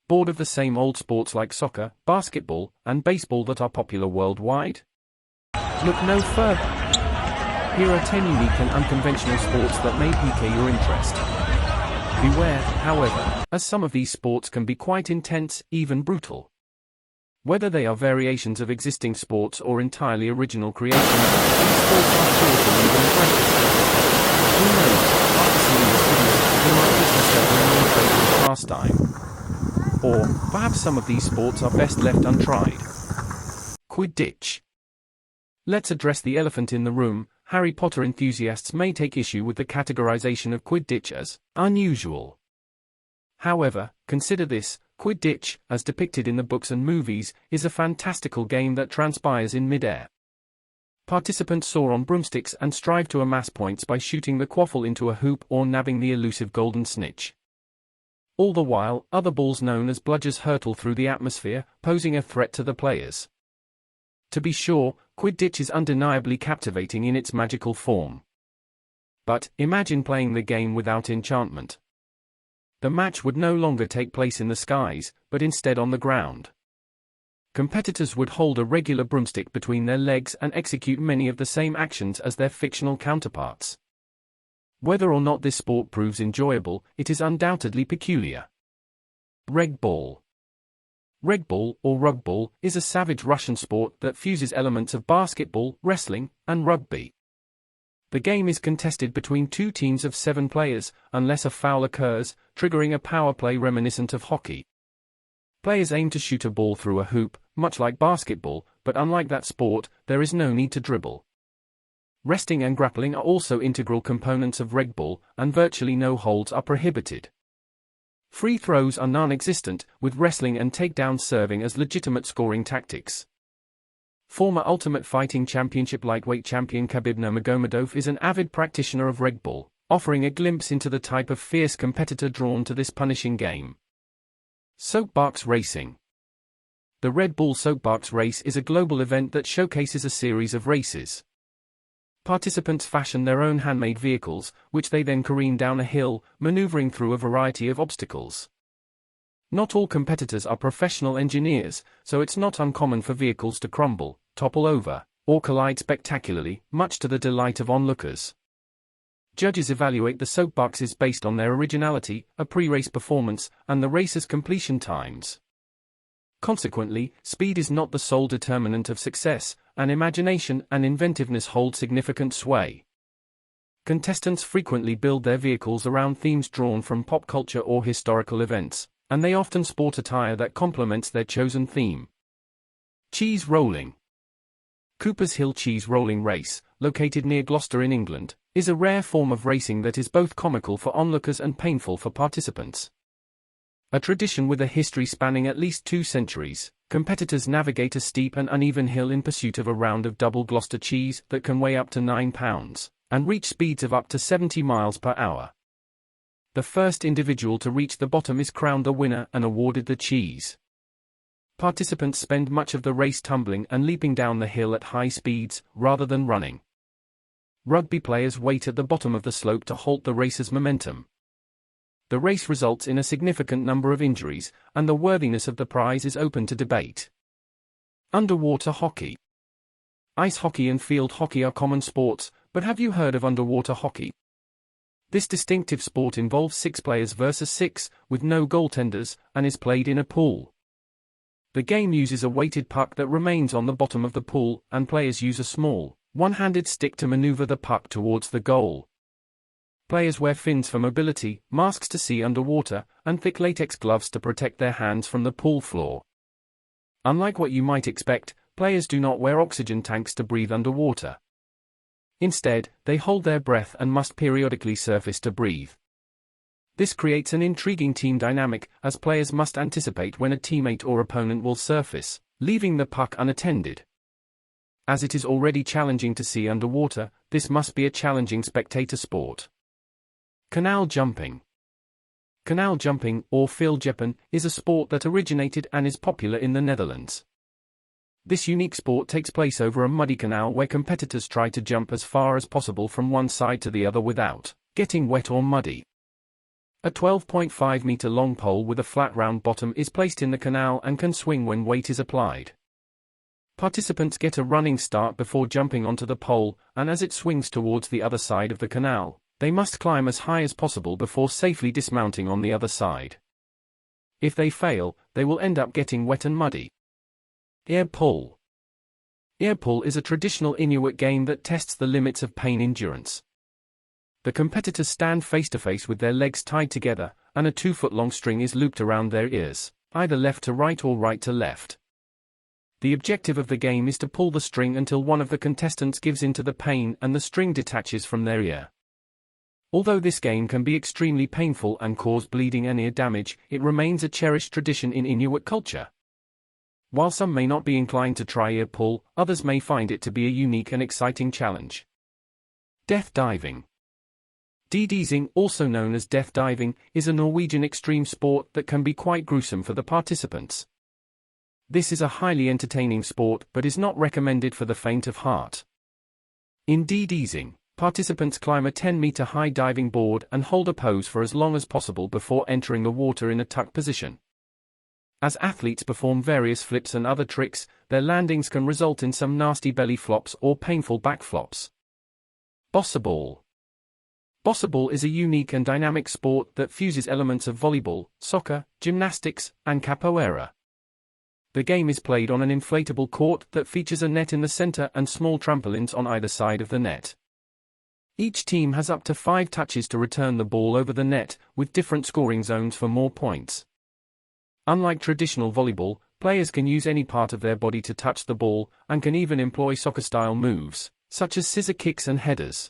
Bored of the same old sports like soccer, basketball, and baseball that are popular worldwide? Look no further. Here are 10 unique and unconventional sports that may pique your interest. Beware, however, as some of these sports can be quite intense, even brutal. Whether they are variations of existing sports or entirely original creations, these sports are sure to leave an impression. Who knows, after seeing this video, you might just discover a new favorite pastime. Or, perhaps some of these sports are best left untried. Quidditch. Let's address the elephant in the room. Harry Potter enthusiasts may take issue with the categorization of Quidditch as unusual. However, consider this: Quidditch, as depicted in the books and movies, is a fantastical game that transpires in mid-air. Participants soar on broomsticks and strive to amass points by shooting the quaffle into a hoop or nabbing the elusive golden snitch. All the while, other balls known as bludgers hurtle through the atmosphere, posing a threat to the players. To be sure, Quidditch is undeniably captivating in its magical form. But, imagine playing the game without enchantment. The match would no longer take place in the skies, but instead on the ground. Competitors would hold a regular broomstick between their legs and execute many of the same actions as their fictional counterparts. Whether or not this sport proves enjoyable, it is undoubtedly peculiar. Regball. Regball, or rugball, is a savage Russian sport that fuses elements of basketball, wrestling, and rugby. The game is contested between two teams of 7 players, unless a foul occurs, triggering a power play reminiscent of hockey. Players aim to shoot a ball through a hoop, much like basketball, but unlike that sport, there is no need to dribble. Wrestling and grappling are also integral components of Regball, and virtually no holds are prohibited. Free throws are non-existent, with wrestling and takedown serving as legitimate scoring tactics. Former Ultimate Fighting Championship lightweight champion Khabib Nurmagomedov is an avid practitioner of Regball, offering a glimpse into the type of fierce competitor drawn to this punishing game. Soapbox Racing. The Red Bull Soapbox Race is a global event that showcases a series of races. Participants fashion their own handmade vehicles, which they then careen down a hill, maneuvering through a variety of obstacles. Not all competitors are professional engineers, so it's not uncommon for vehicles to crumble, topple over, or collide spectacularly, much to the delight of onlookers. Judges evaluate the soapboxes based on their originality, a pre-race performance, and the race's completion times. Consequently, speed is not the sole determinant of success, and imagination and inventiveness hold significant sway. Contestants frequently build their vehicles around themes drawn from pop culture or historical events, and they often sport attire that complements their chosen theme. Cheese rolling. Cooper's Hill Cheese Rolling Race, located near Gloucester in England, is a rare form of racing that is both comical for onlookers and painful for participants. A tradition with a history spanning at least 2 centuries, competitors navigate a steep and uneven hill in pursuit of a round of double Gloucester cheese that can weigh up to 9 pounds, and reach speeds of up to 70 miles per hour. The first individual to reach the bottom is crowned the winner and awarded the cheese. Participants spend much of the race tumbling and leaping down the hill at high speeds, rather than running. Rugby players wait at the bottom of the slope to halt the racer's momentum. The race results in a significant number of injuries, and the worthiness of the prize is open to debate. Underwater hockey. Ice hockey and field hockey are common sports, but have you heard of underwater hockey? This distinctive sport involves 6 players versus 6, with no goaltenders, and is played in a pool. The game uses a weighted puck that remains on the bottom of the pool, and players use a small, one-handed stick to maneuver the puck towards the goal. Players wear fins for mobility, masks to see underwater, and thick latex gloves to protect their hands from the pool floor. Unlike what you might expect, players do not wear oxygen tanks to breathe underwater. Instead, they hold their breath and must periodically surface to breathe. This creates an intriguing team dynamic, as players must anticipate when a teammate or opponent will surface, leaving the puck unattended. As it is already challenging to see underwater, this must be a challenging spectator sport. Canal Jumping. Canal jumping, or veldjeppen, is a sport that originated and is popular in the Netherlands. This unique sport takes place over a muddy canal where competitors try to jump as far as possible from one side to the other without getting wet or muddy. A 12.5-meter long pole with a flat round bottom is placed in the canal and can swing when weight is applied. Participants get a running start before jumping onto the pole, and as it swings towards the other side of the canal, they must climb as high as possible before safely dismounting on the other side. If they fail, they will end up getting wet and muddy. Air pull. Air pull is a traditional Inuit game that tests the limits of pain endurance. The competitors stand face-to-face with their legs tied together, and a 2-foot-long string is looped around their ears, either left to right or right to left. The objective of the game is to pull the string until one of the contestants gives in to the pain and the string detaches from their ear. Although this game can be extremely painful and cause bleeding and ear damage, it remains a cherished tradition in Inuit culture. While some may not be inclined to try ear pull, others may find it to be a unique and exciting challenge. Death diving. DDsing, also known as death diving, is a Norwegian extreme sport that can be quite gruesome for the participants. This is a highly entertaining sport but is not recommended for the faint of heart. In DDsing, participants climb a 10-meter high diving board and hold a pose for as long as possible before entering the water in a tuck position. As athletes perform various flips and other tricks, their landings can result in some nasty belly flops or painful back flops. Bossaball. Bossaball is a unique and dynamic sport that fuses elements of volleyball, soccer, gymnastics, and capoeira. The game is played on an inflatable court that features a net in the center and small trampolines on either side of the net. Each team has up to 5 touches to return the ball over the net, with different scoring zones for more points. Unlike traditional volleyball, players can use any part of their body to touch the ball, and can even employ soccer-style moves, such as scissor kicks and headers.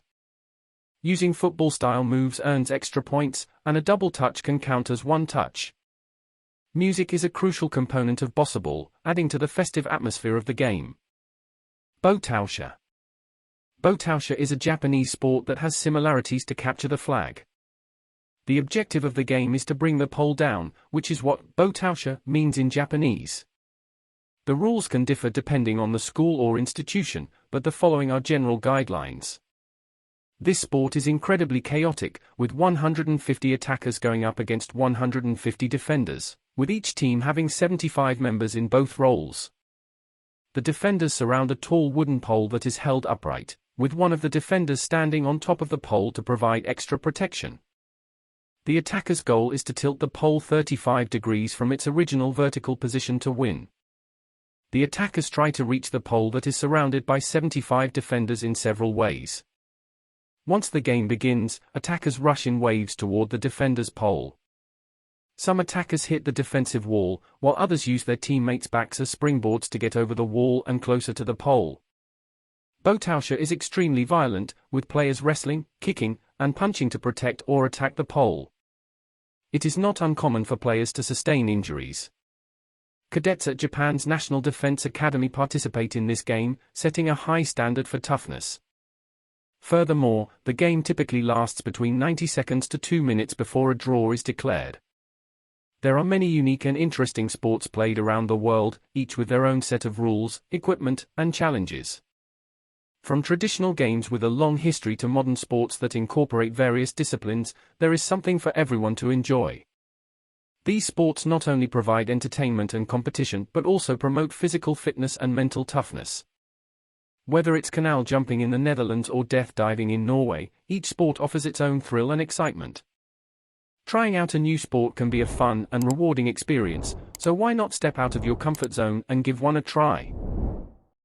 Using football-style moves earns extra points, and a double touch can count as 1 touch. Music is a crucial component of Bossaball, adding to the festive atmosphere of the game. Bo-taoshi. Bo-taoshi is a Japanese sport that has similarities to capture the flag. The objective of the game is to bring the pole down, which is what Bo-taoshi means in Japanese. The rules can differ depending on the school or institution, but the following are general guidelines. This sport is incredibly chaotic, with 150 attackers going up against 150 defenders, with each team having 75 members in both roles. The defenders surround a tall wooden pole that is held upright, with one of the defenders standing on top of the pole to provide extra protection. The attacker's goal is to tilt the pole 35 degrees from its original vertical position to win. The attackers try to reach the pole that is surrounded by 75 defenders in several ways. Once the game begins, attackers rush in waves toward the defender's pole. Some attackers hit the defensive wall, while others use their teammates' backs as springboards to get over the wall and closer to the pole. Bo-taoshi is extremely violent, with players wrestling, kicking, and punching to protect or attack the pole. It is not uncommon for players to sustain injuries. Cadets at Japan's National Defense Academy participate in this game, setting a high standard for toughness. Furthermore, the game typically lasts between 90 seconds to 2 minutes before a draw is declared. There are many unique and interesting sports played around the world, each with their own set of rules, equipment, and challenges. From traditional games with a long history to modern sports that incorporate various disciplines, there is something for everyone to enjoy. These sports not only provide entertainment and competition but also promote physical fitness and mental toughness. Whether it's canal jumping in the Netherlands or death diving in Norway, each sport offers its own thrill and excitement. Trying out a new sport can be a fun and rewarding experience, so why not step out of your comfort zone and give one a try?